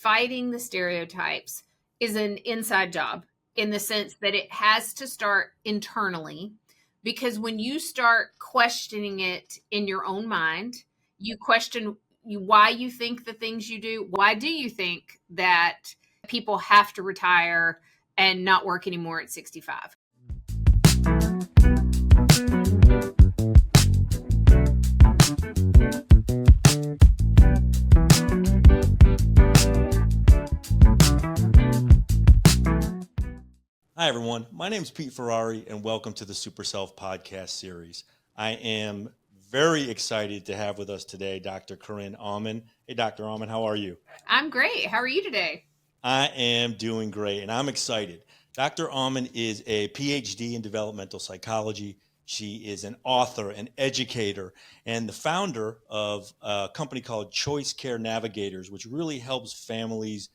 fighting the stereotypes is an inside job in the sense that it has to start internally, because when you start questioning it in your own mind, you question why you think the things you do. Why do you think that people have to retire and not work anymore at 65? Hi, everyone. My name is Pete Ferrari, and welcome to the Super Self podcast series. I am very excited to have with us today Dr. Corinne Auman. Hey, Dr. Auman, how are you? I'm great. How are you today? I am doing great, and I'm excited. Dr. Auman is a PhD in developmental psychology. She is an author, an educator, and the founder of a company called Choice Care Navigators, which really helps families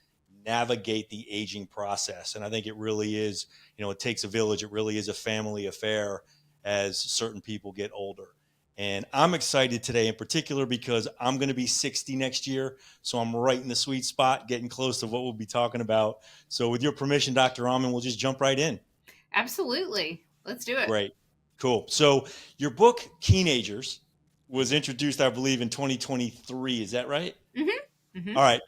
navigate the aging process. And I think it really is, it takes a village. It really is a family affair as certain people get older. And I'm excited today in particular because I'm going to be 60 next year. So I'm right in the sweet spot, getting close to what we'll be talking about. So with your permission, Dr. Auman, we'll just jump right in. Absolutely. Let's do it. Great. Cool. So your book, Keenagers, was introduced, I believe, in 2023. Is that right? Mm-hmm. Mm-hmm. All right.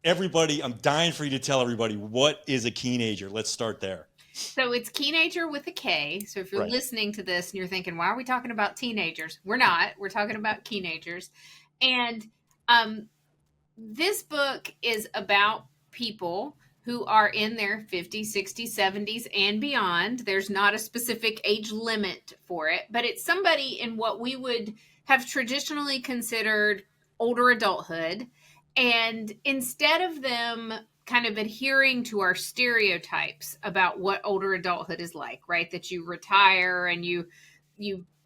Everybody, I'm dying for you to tell everybody, what is a Keenager? Let's start there. So it's Keenager with a K. So if you're Right. listening to this and you're thinking, why are we talking about teenagers? We're not. We're talking about Keenagers. And this book is about people who are in their 50s, 60s, 70s, and beyond. There's not a specific age limit for it, but it's somebody in what we would have traditionally considered older adulthood. And instead of them kind of adhering to our stereotypes about what older adulthood is like, right? That you retire and you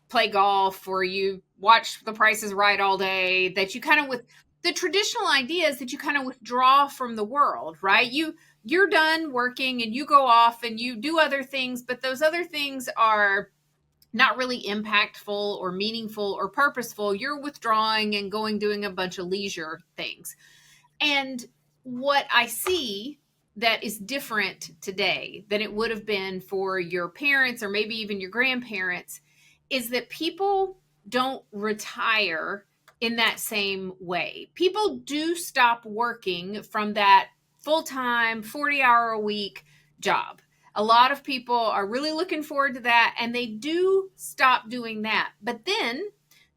play golf or you watch The Price is Right all day, that you kind of, with the traditional ideas that you kind of withdraw from the world, right? You're done working and you go off and you do other things, but those other things are not really impactful or meaningful or purposeful. You're withdrawing and doing a bunch of leisure things. And what I see that is different today than it would have been for your parents or maybe even your grandparents is that people don't retire in that same way. People do stop working from that full-time 40-hour-a-week job. A lot of people are really looking forward to that, and they do stop doing that. But then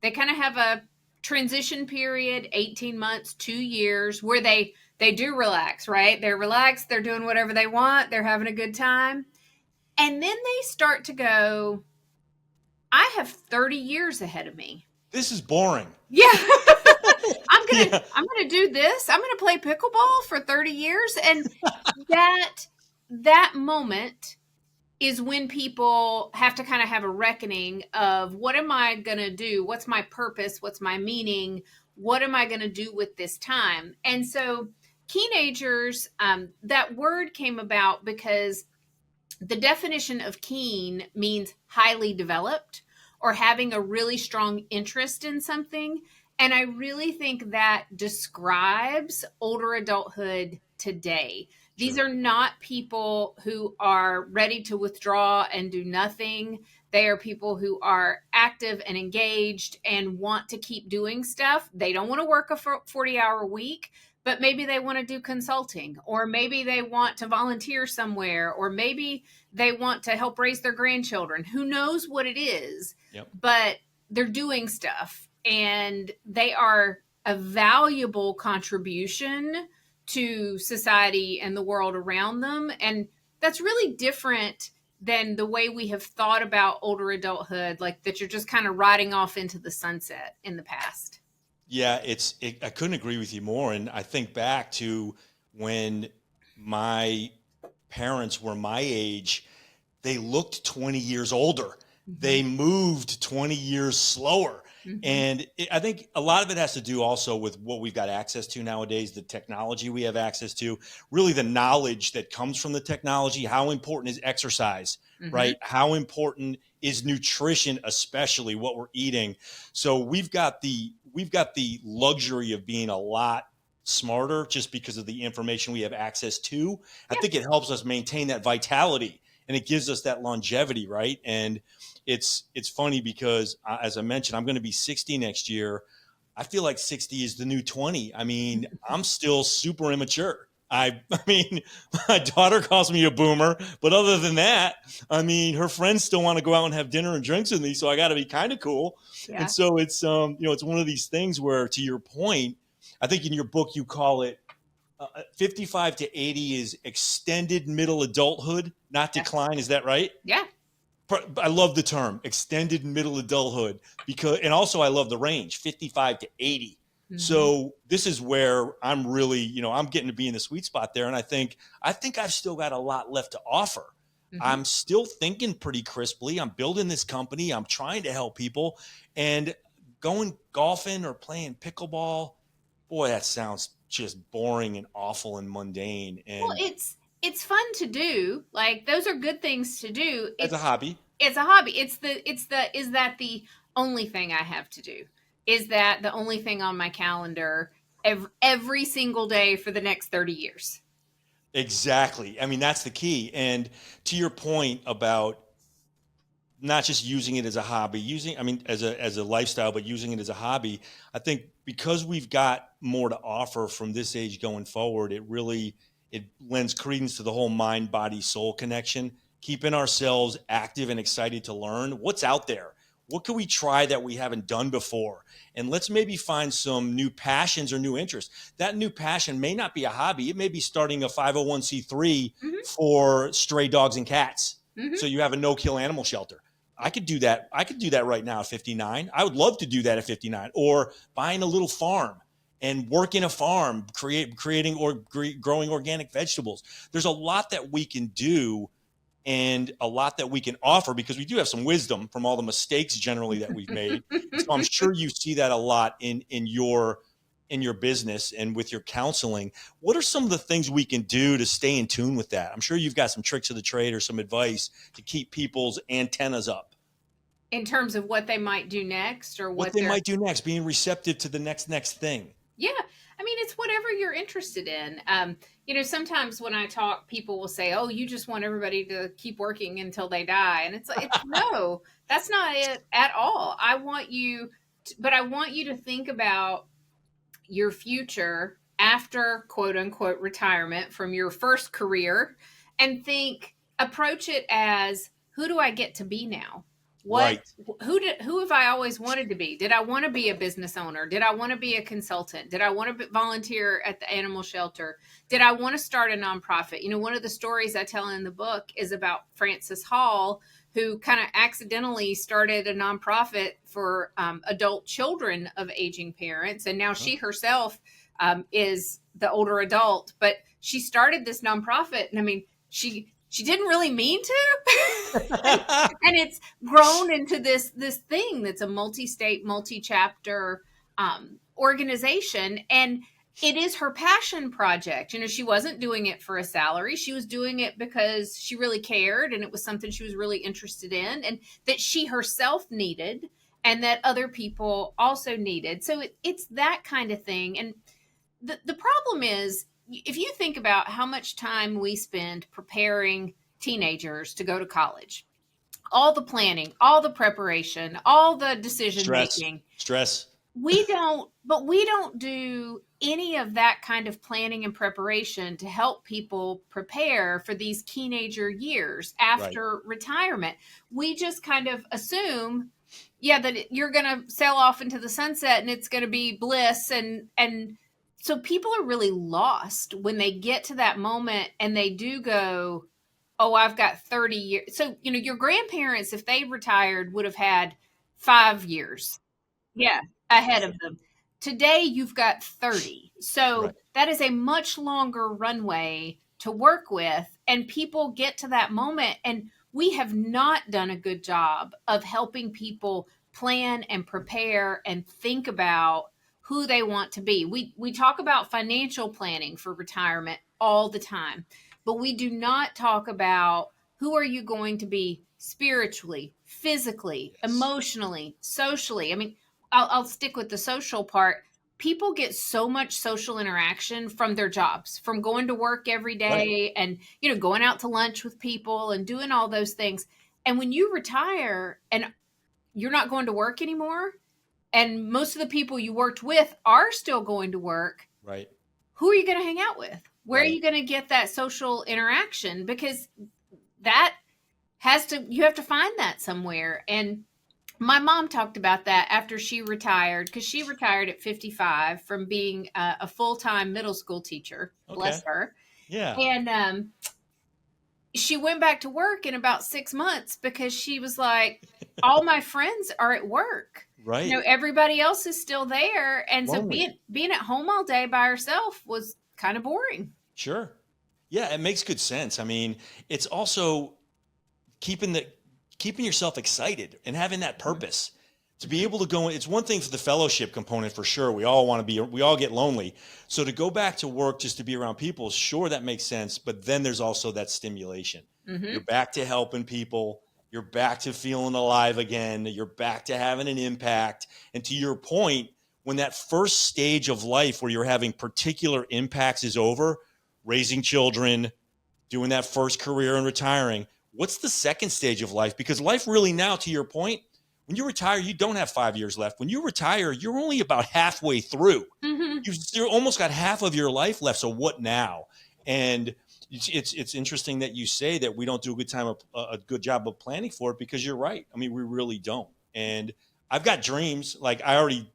they kind of have a transition period, 18 months, 2 years, where they do relax, right? They're relaxed. They're doing whatever they want. They're having a good time. And then they start to go, I have 30 years ahead of me. This is boring. Yeah. I'm gonna do this. I'm gonna play pickleball for 30 years. And that moment is when people have to kind of have a reckoning of, what am I going to do? What's my purpose? What's my meaning? What am I going to do with this time? And so Keenagers, that word came about because the definition of keen means highly developed or having a really strong interest in something. And I really think that describes older adulthood today. These are not people who are ready to withdraw and do nothing. They are people who are active and engaged and want to keep doing stuff. They don't want to work a 40-hour week, but maybe they want to do consulting, or maybe they want to volunteer somewhere, or maybe they want to help raise their grandchildren. Who knows what it is, But they're doing stuff, and they are a valuable contribution to society and the world around them. And that's really different than the way we have thought about older adulthood, like that you're just kind of riding off into the sunset in the past. Yeah, I couldn't agree with you more. And I think back to when my parents were my age, they looked 20 years older. Mm-hmm. They moved 20 years slower. Mm-hmm. And I think a lot of it has to do also with what we've got access to nowadays, the technology we have access to, really the knowledge that comes from the technology. How important is exercise, mm-hmm. right? How important is nutrition, especially what we're eating? So we've got the luxury of being a lot smarter just because of the information we have access to. I Yeah. think it helps us maintain that vitality and it gives us that longevity, right? And it's funny because as I mentioned, I'm going to be 60 next year. I feel like 60 is the new 20. I mean, I'm still super immature. I mean, my daughter calls me a boomer, but other than that, I mean, her friends still want to go out and have dinner and drinks with me, so I got to be kind of cool. And Yeah. so it's it's one of these things where, to your point, I think in your book you call it 55 to 80 is extended middle adulthood, not Yeah. decline. Is that right? Yeah. I love the term extended middle adulthood because, and also I love the range 55 to 80. Mm-hmm. So this is where I'm really, I'm getting to be in the sweet spot there. And I think I've still got a lot left to offer. Mm-hmm. I'm still thinking pretty crisply. I'm building this company. I'm trying to help people, and going golfing or playing pickleball. Boy, that sounds just boring and awful and mundane. Well, And it's fun to do. Like those are good things to do. as a hobby, It's a hobby. It's the is that the only thing I have to do? Is that the only thing on my calendar every single day for the next 30 years? exactly. I mean, that's the key. And to your point about not just using it as a hobby, as a lifestyle, but using it as a hobby, I think because we've got more to offer from this age going forward, it lends credence to the whole mind, body, soul connection, keeping ourselves active and excited to learn what's out there. What can we try that we haven't done before? And let's maybe find some new passions or new interests. That new passion may not be a hobby. It may be starting a 501c3 Mm-hmm. for stray dogs and cats. Mm-hmm. So you have a no-kill animal shelter. I could do that. I could do that right now at 59. I would love to do that at 59, or buying a little farm and work in a farm, creating or growing organic vegetables. There's a lot that we can do and a lot that we can offer because we do have some wisdom from all the mistakes generally that we've made. And so I'm sure you see that a lot in your business and with your counseling. What are some of the things we can do to stay in tune with that? I'm sure you've got some tricks of the trade or some advice to keep people's antennas up. In terms of what they might do next or What what they they're might do next, being receptive to the next thing. Yeah. I mean, it's whatever you're interested in. Sometimes when I talk, people will say, "Oh, you just want everybody to keep working until they die," and it's no, that's not it at all. But I want you to think about your future after quote unquote retirement from your first career, and approach it as, who do I get to be now? what Right. who have I always wanted to be? Did I want to be a business owner? Did I want to be a consultant? Did I want to volunteer at the animal shelter? Did I want to start a nonprofit? One of the stories I tell in the book is about Frances Hall, who kind of accidentally started a nonprofit for adult children of aging parents, and now she herself is the older adult, but she started this nonprofit, and I mean, she didn't really mean to. And it's grown into this thing that's a multi-state, multi-chapter organization, and it is her passion project. She wasn't doing it for a salary. She was doing it because she really cared, and it was something she was really interested in, and that she herself needed, and that other people also needed. So it's that kind of thing. And the problem is, if you think about how much time we spend preparing teenagers to go to college, all the planning, all the preparation, all the decision Stress. making, Stress. we don't do any of that kind of planning and preparation to help people prepare for these teenager years Right. after retirement. We just kind of assume, yeah, that you're going to sail off into the sunset and it's going to be bliss, and so people are really lost when they get to that moment and they do go, "Oh, I've got 30 years." So, your grandparents, if they retired, would have had 5 years, yeah, ahead of them. Today, you've got 30. So Right. that is a much longer runway to work with. And people get to that moment, and we have not done a good job of helping people plan and prepare and think about who they want to be. We talk about financial planning for retirement all the time, but we do not talk about, who are you going to be spiritually, physically, Yes. emotionally, socially. I mean, I'll stick with the social part. people get so much social interaction from their jobs, from going to work every Right. day and, going out to lunch with people and doing all those things. And when you retire and you're not going to work anymore, and most of the people you worked with are still going to work, Right. who are you going to hang out with? Where are Right. you going to get that social interaction? Because that you have to find that somewhere. And my mom talked about that after she retired, because she retired at 55 from being a full-time middle school teacher. Okay. Bless her. Yeah. And she went back to work in about 6 months because she was like, all my friends are at work. Right. Everybody else is still there. And so Lonely. being at home all day by herself was kind of boring. Sure. Yeah, it makes good sense. I mean, it's also keeping yourself excited and having that purpose to be able to go. It's one thing for the fellowship component, for sure. We all get lonely. So to go back to work just to be around people, sure, that makes sense. But then there's also that stimulation. Mm-hmm. You're back to helping people. You're back to feeling alive again. You're back to having an impact. And to your point, when that first stage of life where you're having particular impacts is over, raising children, doing that first career and retiring, what's the second stage of life? Because life really now, to your point, when you retire, you don't have 5 years left. When you retire, you're only about halfway through. Mm-hmm. You've almost got half of your life left. So what now? And it's interesting that you say that we don't do a good job of planning for it, because you're right. I mean, we really don't. And I've got dreams. Like, I already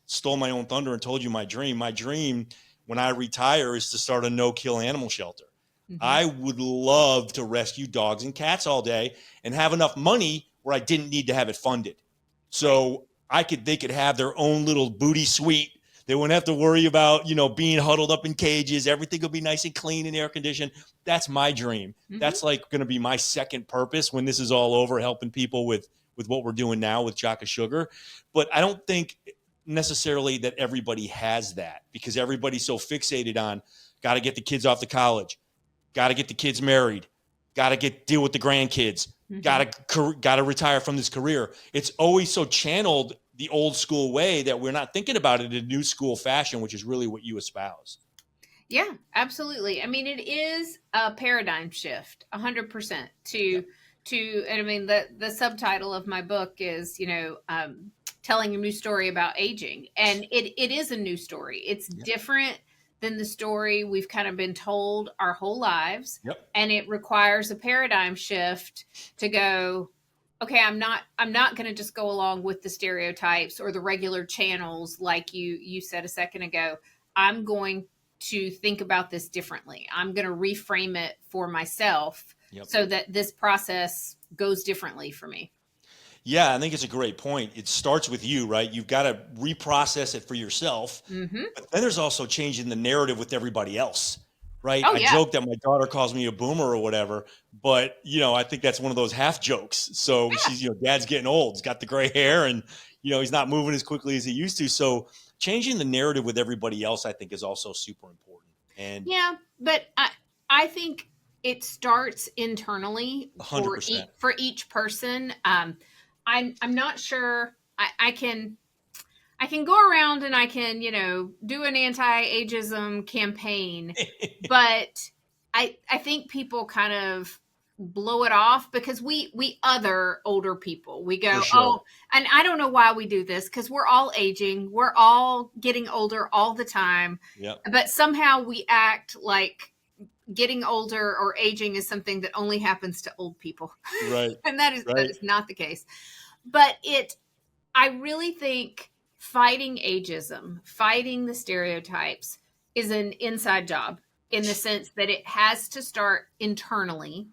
stole my own thunder and told you my dream. My dream when I retire is to start a no-kill animal shelter. Mm-hmm. I would love to rescue dogs and cats all day and have enough money where I didn't need to have it funded. So they could have their own little booty suite. They wouldn't have to worry about, being huddled up in cages. Everything will be nice and clean and air conditioned. That's my dream. Mm-hmm. That's like going to be my second purpose when this is all over, helping people with what we're doing now with Jock of Sugar. But I don't think necessarily that everybody has that, because everybody's so fixated on got to get the kids off to college, got to get the kids married, got to deal with the grandkids, Mm-hmm. got to retire from this career. It's always so channeled the old school way that we're not thinking about it in a new school fashion, which is really what you espouse. Yeah, absolutely. I mean, it is a paradigm shift, 100% and I mean, the subtitle of my book is, telling a new story about aging. And it is a new story. It's different than the story we've kind of been told our whole lives. Yep. And it requires a paradigm shift to go, okay, I'm not going to just go along with the stereotypes or the regular channels like you said a second ago. I'm going to think about this differently. I'm going to reframe it for myself so that this process goes differently for me. Yeah, I think it's a great point. It starts with you, right? You've got to reprocess it for yourself. Mm-hmm. But then there's also changing the narrative with everybody else, right? Oh, I yeah. joke that my daughter calls me a boomer or whatever, but, I think that's one of those half jokes. So she's, dad's getting old. He's got the gray hair and, he's not moving as quickly as he used to. So changing the narrative with everybody else, I think, is also super important. And yeah, but I think it starts internally 100%. For each person. I'm not sure I can go around and I can, do an anti-ageism campaign, but I think people kind of blow it off because we other older people. We go, oh, and I don't know why we do this, because we're all aging. We're all getting older all the time. Yep. But somehow we act like getting older or aging is something that only happens to old people. Right. And that is not the case. But I really think fighting ageism, fighting the stereotypes is an inside job, in the sense that it has to start internally,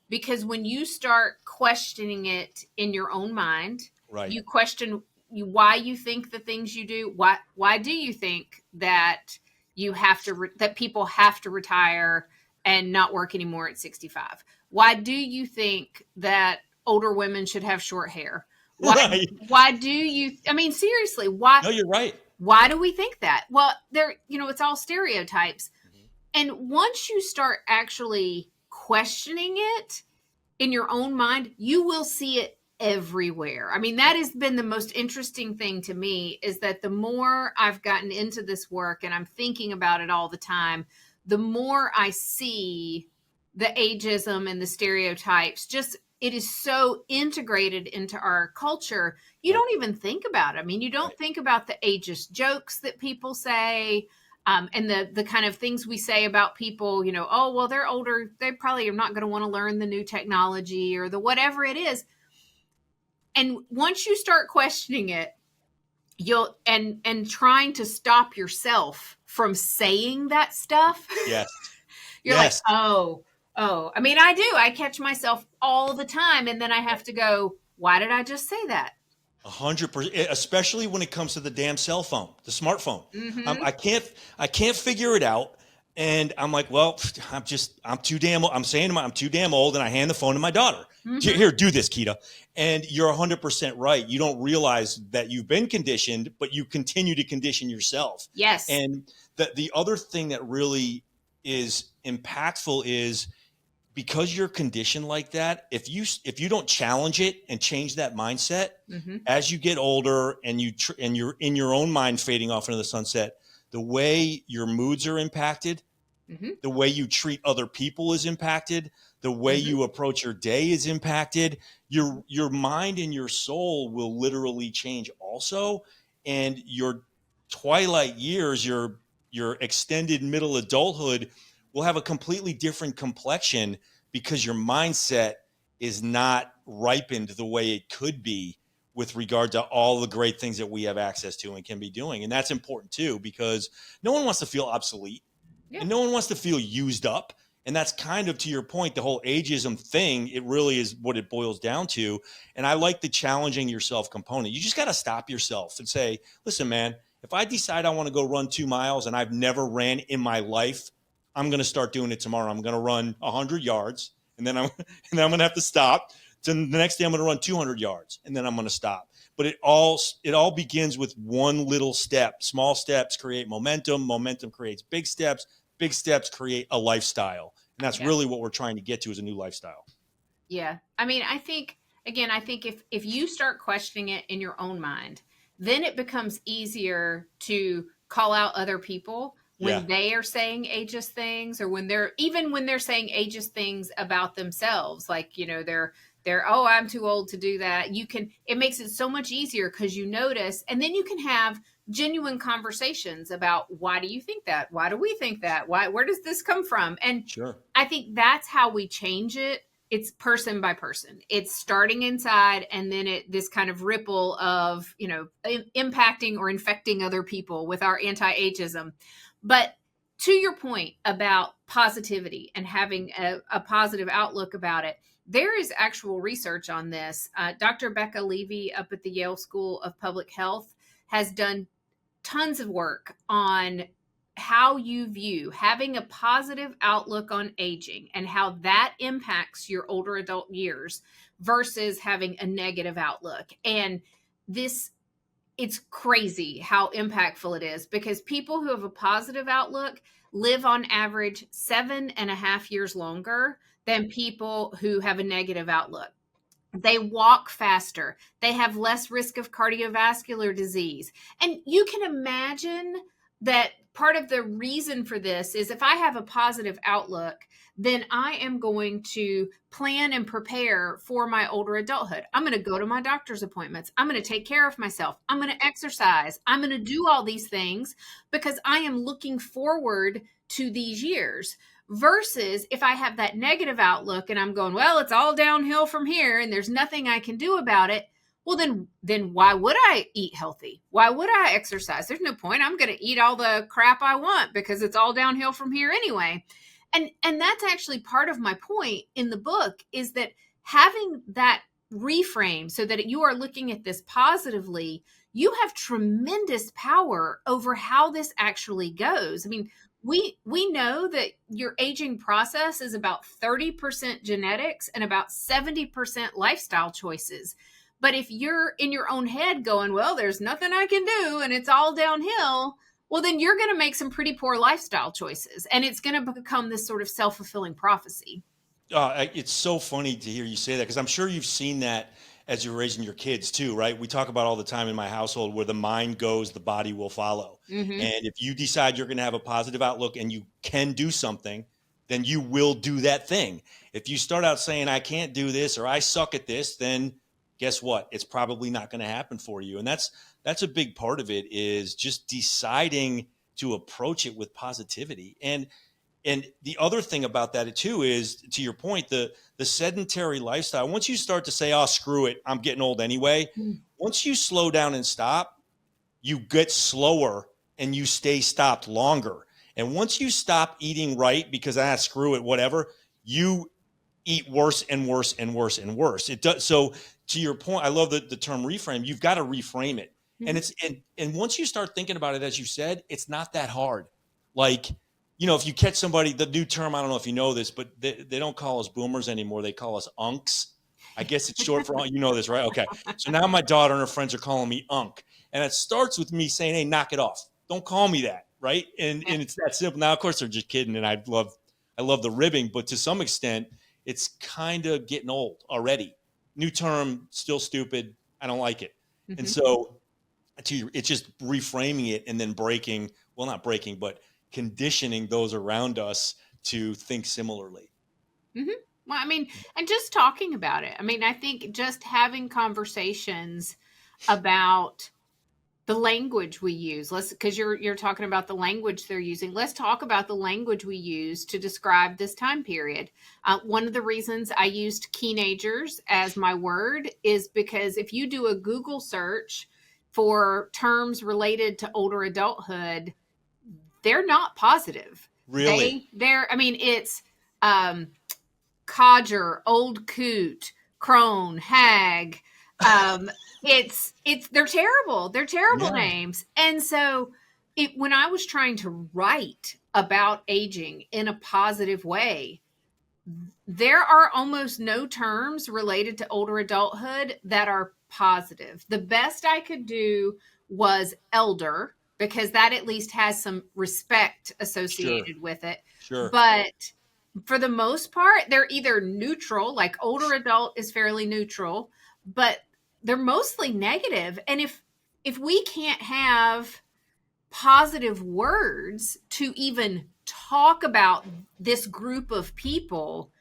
because when you start questioning it in your own mind, you question why you think the things you do. Why do you think that you have to that people have to retire and not work anymore at 65? Why do you think that older women should have short hair? Why do you? I mean, seriously, why? No, you're right. Why do we think that? Well, it's all stereotypes. Mm-hmm. And once you start actually questioning it in your own mind, you will see it everywhere. I mean, that has been the most interesting thing to me, is that the more I've gotten into this work and I'm thinking about it all the time, the more I see the ageism and the stereotypes. Just, it is so integrated into our culture. You Right. don't even think about it. I mean, you don't Right. think about the ageist jokes that people say. And the kind of things we say about people, you know, oh, well, they're older, they probably are not going to want to learn the new technology or the whatever it is. And once you start questioning it, you'll and trying to stop yourself from saying that stuff, Yes. you're like, Yes. oh. I mean, I do. I catch myself all the time, and then I have to go, why did I just say that? 100%, especially when it comes to the damn cell phone, the smartphone. Mm-hmm. I can't figure it out. And I'm like, well, I'm too damn, I'm saying to I'm too damn old. And I hand the phone to my daughter. Mm-hmm. Here, do this, Keita. And you're 100% right. You don't realize that you've been conditioned, but you continue to condition yourself. Yes. And the other thing that really is impactful is, because you're conditioned like that, if you don't challenge it and change that mindset, Mm-hmm. as you get older and you're in your own mind fading off into the sunset, the way your moods are impacted, Mm-hmm. the way you treat other people is impacted, the way Mm-hmm. you approach your day is impacted. Your mind and your soul will literally change also, and your twilight years, your extended middle adulthood, will have a completely different complexion, because your mindset is not ripened the way it could be with regard to all the great things that we have access to and can be doing. And that's important too, because no one wants to feel obsolete. Yeah. And no one wants to feel used up. And that's kind of, to your point, the whole ageism thing. It really is what it boils down to. And I like the challenging yourself component. You just got to stop yourself and say, listen, man, if I decide I want to go run 2 miles and I've never ran in my life, I'm going to start doing it tomorrow. I'm going to run 100 yards, and then I'm going to have to stop. So the next day I'm going to run 200 yards, and then I'm going to stop. But it all begins with one little step. Small steps create momentum. Momentum creates big steps. Big steps create a lifestyle. And that's really what we're trying to get to, is a new lifestyle. Yeah. I mean, I think if you start questioning it in your own mind, then it becomes easier to call out other people when they are saying ageist things, or when they're saying ageist things about themselves. Like, you know, they're, oh, I'm too old to do that. It makes it so much easier, because you notice, and then you can have genuine conversations about, why do you think that? Why do we think that? Where does this come from? And Sure. I think that's how we change it. It's person by person. It's starting inside, and then this kind of ripple of, you know, impacting or infecting other people with our anti-ageism. But to your point about positivity and having a positive outlook about it, there is actual research on this. Dr. Becca Levy up at the Yale School of Public Health has done tons of work on how you view having a positive outlook on aging, and how that impacts your older adult years versus having a negative outlook. And it's crazy how impactful it is, because people who have a positive outlook live on average 7.5 years longer than people who have a negative outlook. They walk faster. They have less risk of cardiovascular disease. And you can imagine that part of the reason for this is, if I have a positive outlook, then I am going to plan and prepare for my older adulthood. I'm going to go to my doctor's appointments. I'm going to take care of myself. I'm going to exercise. I'm going to do all these things because I am looking forward to these years. Versus if I have that negative outlook and I'm going, well, it's all downhill from here and there's nothing I can do about it. Well, then why would I eat healthy? Why would I exercise? There's no point. I'm going to eat all the crap I want because it's all downhill from here anyway. And that's actually part of my point in the book, is that having that reframe so that you are looking at this positively, you have tremendous power over how this actually goes. I mean, we know that your aging process is about 30% genetics and about 70% lifestyle choices. But if you're in your own head going, well, there's nothing I can do and it's all downhill, well, then you're going to make some pretty poor lifestyle choices. And it's going to become this sort of self-fulfilling prophecy. It's so funny to hear you say that, because I'm sure you've seen that as you're raising your kids too, right? We talk about all the time in my household where the mind goes, the body will follow. Mm-hmm. And if you decide you're going to have a positive outlook and you can do something, then you will do that thing. If you start out saying, I can't do this or I suck at this, then guess what? It's probably not going to happen for you. And that's a big part of it, is just deciding to approach it with positivity. And the other thing about that too is, to your point, the sedentary lifestyle. Once you start to say, "Oh, screw it, I'm getting old anyway," once you slow down and stop, you get slower and you stay stopped longer. And once you stop eating right because screw it, whatever, you eat worse and worse and worse and worse. It does. So to your point, I love the term reframe. You've got to reframe it. Mm-hmm. And once you start thinking about it, as you said, it's not that hard. Like, if you catch somebody, the new term, I don't know if you know this, but they don't call us boomers anymore. They call us unks. I guess it's short for, you know this, right? Okay. So now my daughter and her friends are calling me unk. And it starts with me saying, hey, knock it off. Don't call me that. Right. And it's that simple. Now, of course, they're just kidding. And I love the ribbing, but to some extent, it's kind of getting old already. New term, still stupid. I don't like it. Mm-hmm. And so it's just reframing it and then not breaking, but conditioning those around us to think similarly. Mm-hmm. Well, I mean, and just talking about it. I mean, I think just having conversations about the language we use. Because you're talking about the language they're using. Let's talk about the language we use to describe this time period. One of the reasons I used Keenagers as my word is because if you do a Google search for terms related to older adulthood, they're not positive. Really? It's codger, old coot, crone, hag. They're terrible. They're terrible names. And so when I was trying to write about aging in a positive way, there are almost no terms related to older adulthood that are positive. The best I could do was elder, because that at least has some respect associated with it. Sure. But for the most part, they're either neutral, like older adult is fairly neutral, but they're mostly negative. And if we can't have positive words to even talk about this group of people,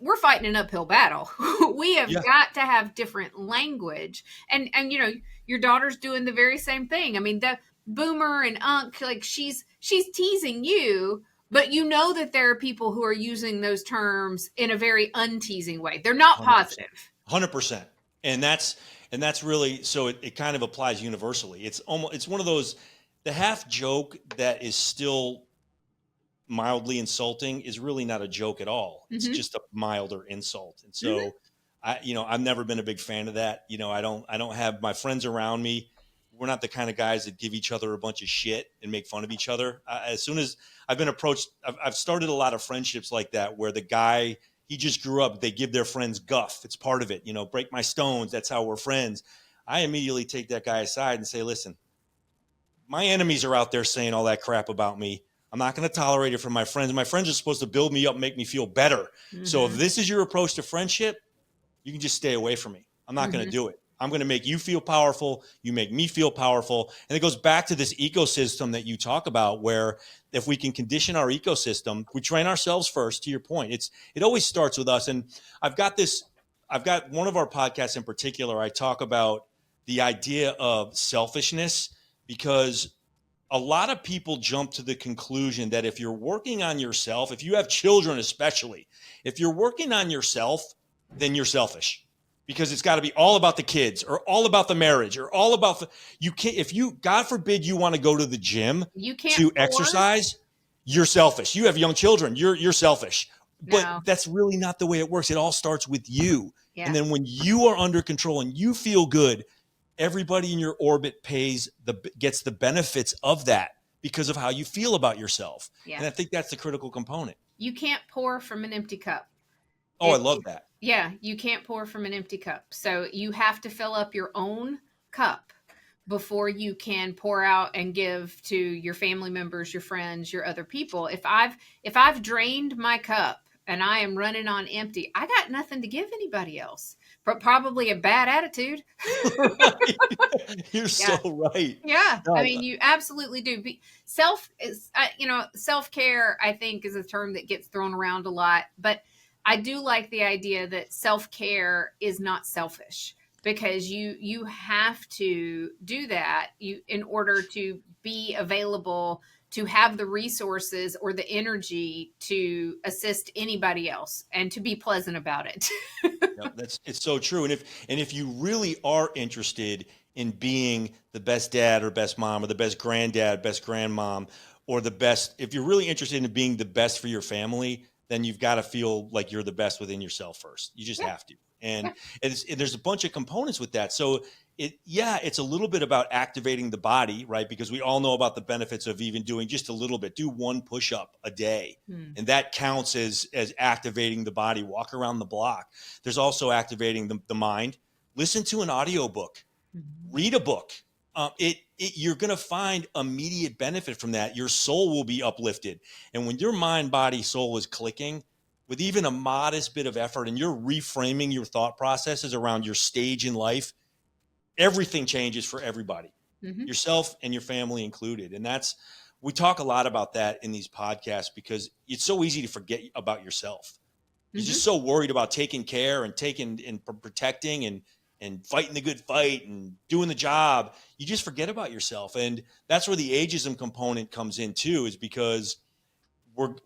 we're fighting an uphill battle. We have got to have different language. And your daughter's doing the very same thing. I mean, the boomer and unk, like she's teasing you, but that there are people who are using those terms in a very unteasing way. They're not 100%. Positive. 100%. And that's really, so it kind of applies universally. It's one of those, the half joke that is still mildly insulting is really not a joke at all. It's just a milder insult. And so I've never been a big fan of that. I don't have my friends around me. We're not the kind of guys that give each other a bunch of shit and make fun of each other. As soon as I've been approached, I've started a lot of friendships like that, where the guy, he just grew up, they give their friends guff. It's part of it. Break my stones. That's how we're friends. I immediately take that guy aside and say, listen, my enemies are out there saying all that crap about me. I'm not going to tolerate it from my friends. My friends are supposed to build me up, make me feel better. So if this is your approach to friendship, you can just stay away from me. I'm not going to do it. I'm going to make you feel powerful. You make me feel powerful. And it goes back to this ecosystem that you talk about, where if we can condition our ecosystem, we train ourselves first, to your point. It always starts with us. And I've got one of our podcasts in particular, I talk about the idea of selfishness, because a lot of people jump to the conclusion that if you're working on yourself, if you have children especially, if you're working on yourself, then you're selfish. Because it's got to be all about the kids, or all about the marriage, or all about you can't, if you, God forbid, you want to go to the gym to exercise, you're selfish. You have young children, you're selfish. But that's really not the way it works. It all starts with you. Yeah. And then when you are under control and you feel good, everybody in your orbit gets the benefits of that because of how you feel about yourself. Yeah. And I think that's the critical component. You can't pour from an empty cup. Oh, I love that. Yeah, you can't pour from an empty cup. So you have to fill up your own cup before you can pour out and give to your family members, your friends, your other people. If I've drained my cup and I am running on empty, I got nothing to give anybody else, but probably a bad attitude. Right. You're Yeah. so right. Yeah, I No, mean, you absolutely do. Self is, self care. I think is a term that gets thrown around a lot, but I do like the idea that self care is not selfish, because you have to do that in order to be available, to have the resources or the energy to assist anybody else and to be pleasant about it. no, it's so true. And if you really are interested in being the best dad or best mom or the best granddad, best grandmom, or the best, if you're really interested in being the best for your family, then you've got to feel like you're the best within yourself first. You just Yeah, have to. And, yeah. and there's a bunch of components with that. So it's a little bit about activating the body, right? Because we all know about the benefits of even doing just a little bit. Do one push up a day, Hmm. and that counts as activating the body. Walk around the block. There's also activating the mind. Listen to an audiobook, Mhm. read a book. You're going to find immediate benefit from that. Your soul will be uplifted. And when your mind, body, soul is clicking with even a modest bit of effort, and you're reframing your thought processes around your stage in life, everything changes for everybody, Mhm. yourself and your family included. And we talk a lot about that in these podcasts because it's so easy to forget about yourself. You're just Mhm. so worried about taking care and taking and protecting and fighting the good fight and doing the job. You just forget about yourself. And that's where the ageism component comes in too, is because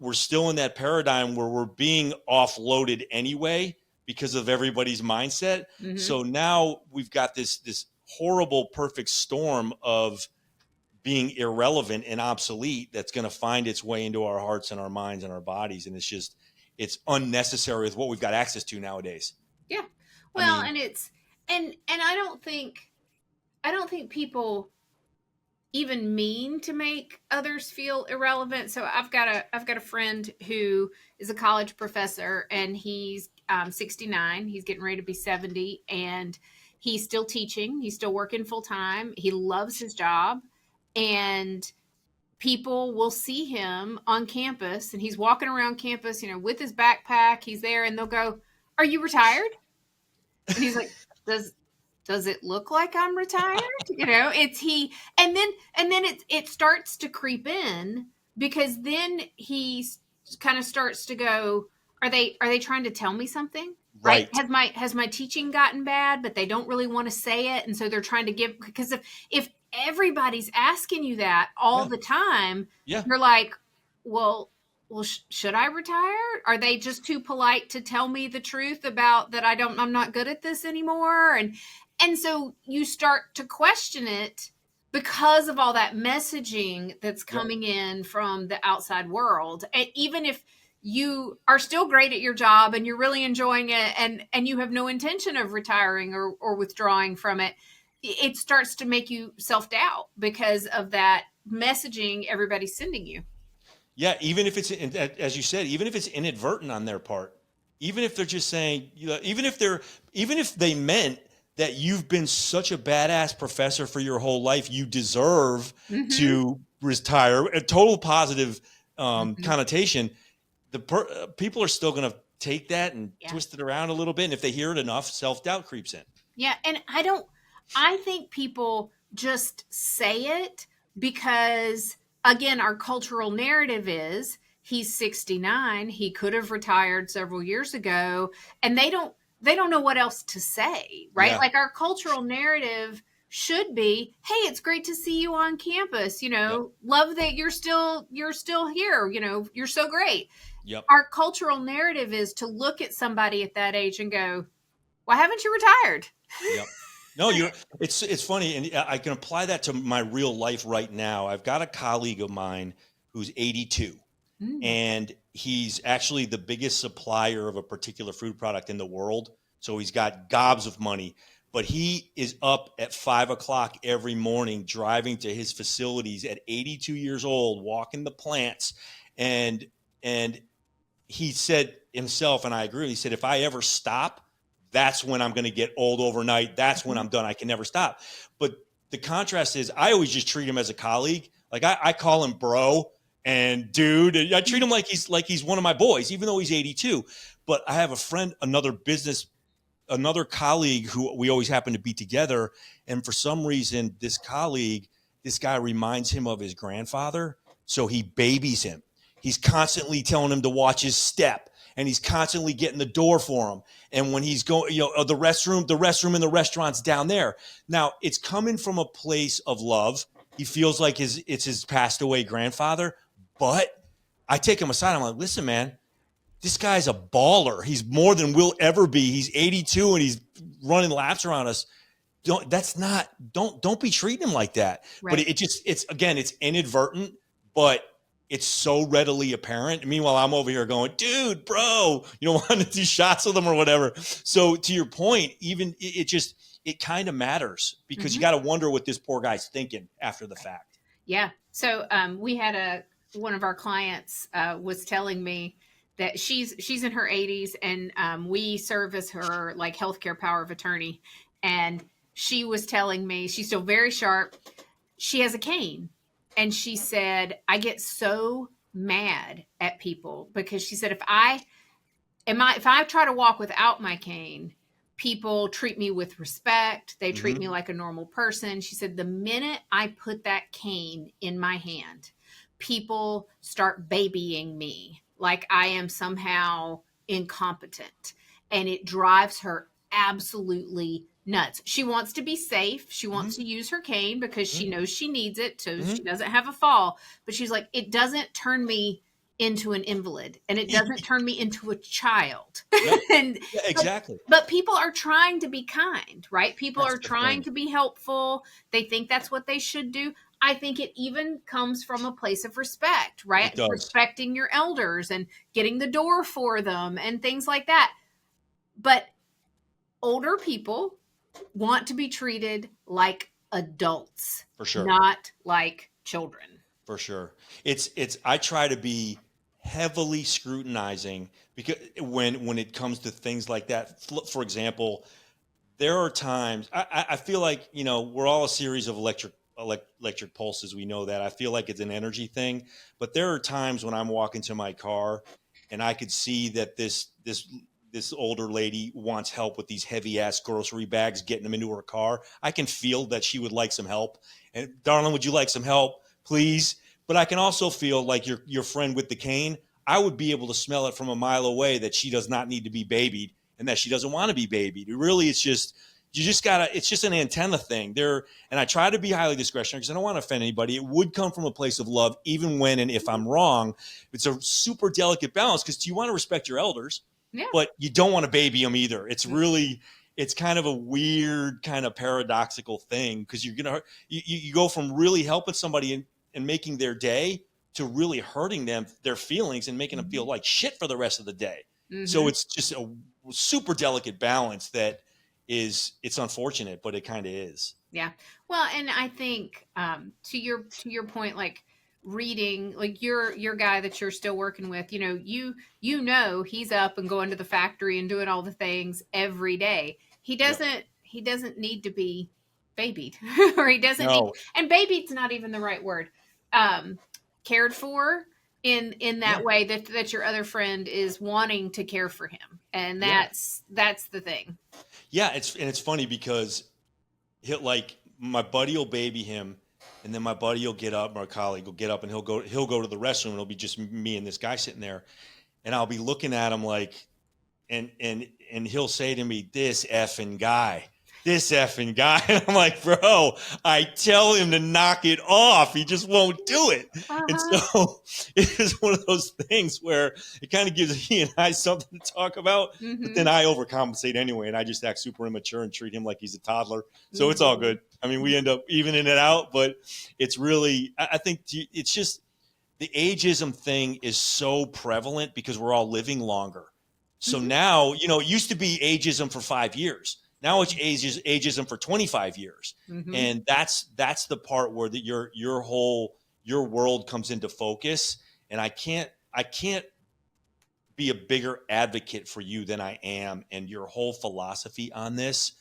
we're still in that paradigm where we're being offloaded anyway because of everybody's mindset. Mhm. So now we've got this horrible perfect storm of being irrelevant and obsolete that's going to find its way into our hearts and our minds and our bodies, and it's unnecessary with what we've got access to nowadays. Yeah. I Well, mean, and it's and I don't think people even mean to make others feel irrelevant. So I've got a friend who is a college professor, and he's 69. He's getting ready to be 70, and he's still teaching. He's still working full time. He loves his job, and people will see him on campus, and he's walking around campus, with his backpack. He's there, and they'll go, "Are you retired?" And he's like, does it look like I'm retired? It's he, and then it starts to creep in, because then he kind of starts to go, are they trying to tell me something? Right? right. Has my teaching gotten bad, but they don't really want to say it, and so they're trying to give, because if everybody's asking you that all Yeah. the time, Yeah. you're like, well, should I retire? Are they just too polite to tell me the truth about that? I'm not good at this anymore. And so you start to question it, because of all that messaging that's Yep. coming in from the outside world. And even if you are still great at your job and you're really enjoying it, and you have no intention of retiring or withdrawing from it, it starts to make you self-doubt because of that messaging everybody's sending you. Yeah. Even if it's, as you said, even if it's inadvertent on their part, even if they're just saying, even if they meant that you've been such a badass professor for your whole life, you deserve Mm-hmm. to retire, a total positive Mm-hmm. connotation. People are still going to take that and Yeah. twist it around a little bit. And if they hear it enough, self-doubt creeps in. Yeah, and I think people just say it because, again, our cultural narrative is he's 69, he could have retired several years ago, and they don't know what else to say, right? Yeah. Like, our cultural narrative should be, "Hey, it's great to see you on campus, Yep. love that you're still here, you're so great." Yep. Our cultural narrative is to look at somebody at that age and go, "Why haven't you retired?" Yep. No, it's funny. And I can apply that to my real life right now. I've got a colleague of mine who's 82, Okay. and he's actually the biggest supplier of a particular food product in the world. So he's got gobs of money, but he is up at 5 o'clock every morning, driving to his facilities at 82 years old, walking the plants. And, and he said himself, and I agree, he said, if I ever stop, that's when I'm going to get old overnight. That's when Mhm. I'm done. I can never stop. But the contrast is I always just treat him as a colleague. Like I call him bro and dude. And I treat him like he's one of my boys, even though he's 82. But I have a friend, another business another colleague who we always happen to be together. And for some reason, this guy reminds him of his grandfather. So he babies him. He's constantly telling him to watch his step, and he's constantly getting the door for him. And when he's going, the restroom in the restaurant's down there. Now, it's coming from a place of love. He feels like it's his passed away grandfather. But I take him aside. I'm like, listen, man, this guy's a baller. He's more than we'll ever be. He's 82 and he's running laps around us. Don't be treating him like that. Right. But it's inadvertent, but it's so readily apparent. Meanwhile, I'm over here going, dude, bro, you don't want to do shots with them or whatever. So to your point, even it kind of matters, because you got to wonder what this poor guy's thinking after the fact. Yeah. So we had one of our clients was telling me that she's in her 80s, and we serve as her like healthcare power of attorney. And she was telling me, she's still very sharp. She has a cane. And she said, I get so mad at people because she said, if I try to walk without my cane, people treat me with respect. They treat me like a normal person. She said, the minute I put that cane in my hand, people start babying me like I am somehow incompetent. And it drives her absolutely nuts. She wants to be safe. She wants to use her cane because she knows she needs it so she doesn't have a fall. But she's like, it doesn't turn me into an invalid, and it doesn't turn me into a child. Yeah, exactly. But people are trying to be kind, right? People are trying to be helpful. They think that's what they should do. I think it even comes from a place of respect, right? Respecting your elders and getting the door for them and things like that. But older people want to be treated like adults, for sure, not like children. For sure. I try to be heavily scrutinizing, because when it comes to things like that, for example, there are times I feel like, we're all a series of electric pulses. We know that. I feel like it's an energy thing, but there are times when I'm walking to my car and I could see that this older lady wants help with these heavy ass grocery bags, getting them into her car. I can feel that she would like some help. And darling, would you like some help, please? But I can also feel like your friend with the cane, I would be able to smell it from a mile away that she does not need to be babied and that she doesn't want to be babied. It's just an antenna thing there. And I try to be highly discretionary because I don't want to offend anybody. It would come from a place of love, even when and if I'm wrong. It's a super delicate balance, because you want to respect your elders. Yeah. But you don't want to baby them either. It's kind of a weird, kind of paradoxical thing, because you go from really helping somebody and making their day to really hurting their feelings, and making them feel like shit for the rest of the day. So it's just a super delicate balance that it's unfortunate, but it kind of is. Yeah. Well, and I think to your point, like, reading, like your guy that you're still working with, he's up and going to the factory and doing all the things every day. He doesn't need to be babied or he doesn't need, and babied's not even the right word, cared for in that way that your other friend is wanting to care for him. And that's the thing. Yeah. It's funny because my buddy will baby him, and then my buddy will get up, my colleague will get up, and he'll go to the restroom, and it'll be just me and this guy sitting there, and I'll be looking at him like, and he'll say to me, this effing guy. And I'm like, bro, I tell him to knock it off. He just won't do it. And so it is one of those things where it kind of gives he and I something to talk about, but then I overcompensate anyway, and I just act super immature and treat him like he's a toddler. So it's all good. I mean, we end up evening it out, but it's really, I think it's just the ageism thing is so prevalent because we're all living longer. So now, it used to be ageism for 5 years. Now it's ageism for 25 years. And that's the part where your world comes into focus. And I can't be a bigger advocate for you than I am. And your whole philosophy on this,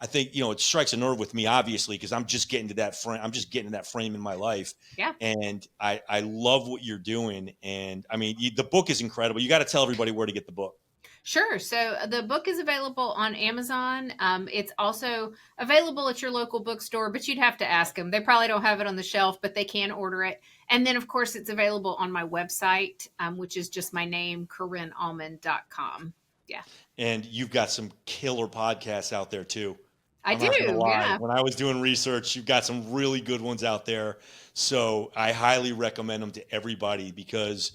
I think, it strikes a nerve with me, obviously, because I'm just getting to that frame. I'm just getting to that frame in my life. Yeah. And I love what you're doing. And I mean, the book is incredible. You got to tell everybody where to get the book. Sure. So the book is available on Amazon. It's also available at your local bookstore, but you'd have to ask them. They probably don't have it on the shelf, but they can order it. And then, of course, it's available on my website, which is just my name, CorinneAuman.com. Yeah. And you've got some killer podcasts out there too. I I'm not going to do. lie. Yeah. When I was doing research, you've got some really good ones out there. So I highly recommend them to everybody because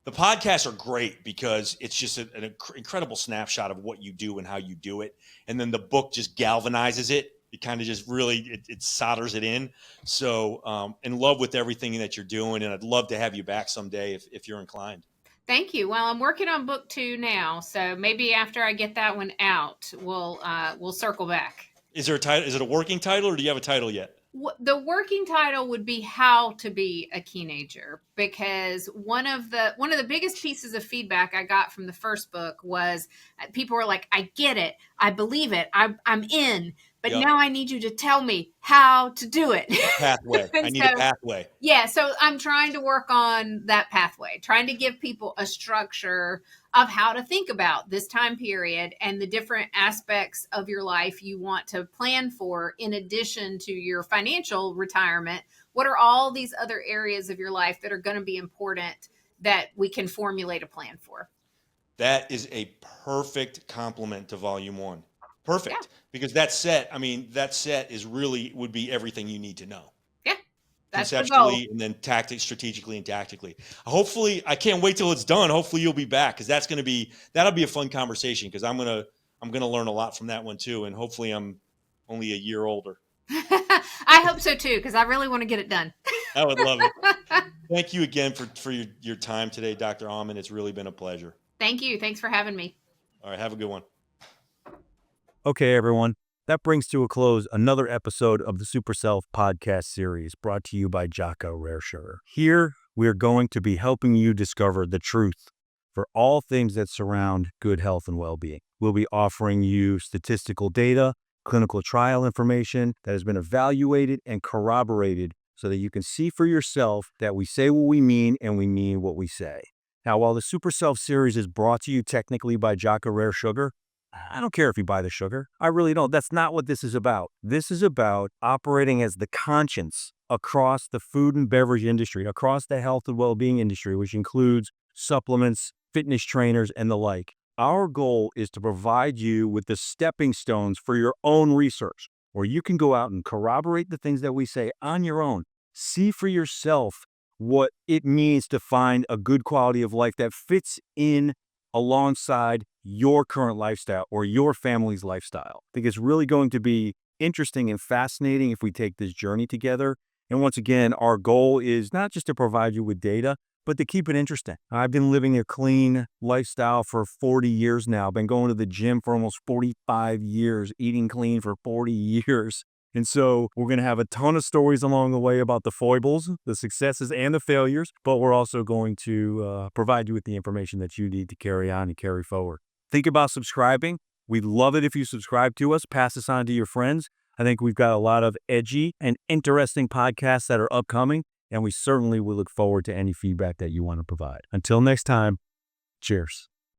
the podcasts are great because it's just an incredible snapshot of what you do and how you do it. And then the book just galvanizes it. It kind of just really, it solders it in. So in love with everything that you're doing. And I'd love to have you back someday if you're inclined. Thank you. Well, I'm working on book 2 now, so maybe after I get that one out, we'll circle back. Is there a title? Is it a working title, or do you have a title yet? The working title would be How to Be a Keenager, because one of the biggest pieces of feedback I got from the first book was people were like, I get it, I believe it, I'm in, but Yep. now I need you to tell me how to do it. Pathway. I need a pathway. Yeah, so I'm trying to work on that pathway, trying to give people a structure of how to think about this time period and the different aspects of your life you want to plan for in addition to your financial retirement. What are all these other areas of your life that are going to be important that we can formulate a plan for? That is a perfect complement to volume 1. Perfect. Yeah. Because that set is really would be everything you need to know. Yeah. That's conceptually and then strategically and tactically. Hopefully, I can't wait till it's done. Hopefully you'll be back because that'll be a fun conversation because I'm gonna learn a lot from that one too. And hopefully I'm only a year older. I hope so too, because I really want to get it done. I would love it. Thank you again for your time today, Dr. Auman. It's really been a pleasure. Thank you. Thanks for having me. All right, have a good one. Okay, everyone. That brings to a close another episode of the Super Self podcast series brought to you by Jocko Rare Sugar. Here, we are going to be helping you discover the truth for all things that surround good health and well-being. We'll be offering you statistical data, clinical trial information that has been evaluated and corroborated so that you can see for yourself that we say what we mean and we mean what we say. Now, while the Super Self series is brought to you technically by Jocko Rare Sugar, I don't care if you buy the sugar. I really don't. That's not what this is about. This is about operating as the conscience across the food and beverage industry, across the health and well-being industry, which includes supplements, fitness trainers, and the like. Our goal is to provide you with the stepping stones for your own research, where you can go out and corroborate the things that we say on your own. See for yourself what it means to find a good quality of life that fits in alongside your current lifestyle or your family's lifestyle. I think it's really going to be interesting and fascinating if we take this journey together. And once again, our goal is not just to provide you with data, but to keep it interesting. I've been living a clean lifestyle for 40 years now. I've been going to the gym for almost 45 years, eating clean for 40 years. And so we're going to have a ton of stories along the way about the foibles, the successes, and the failures, but we're also going to provide you with the information that you need to carry on and carry forward. Think about subscribing. We'd love it if you subscribe to us, pass this on to your friends. I think we've got a lot of edgy and interesting podcasts that are upcoming, and we certainly will look forward to any feedback that you want to provide. Until next time, cheers.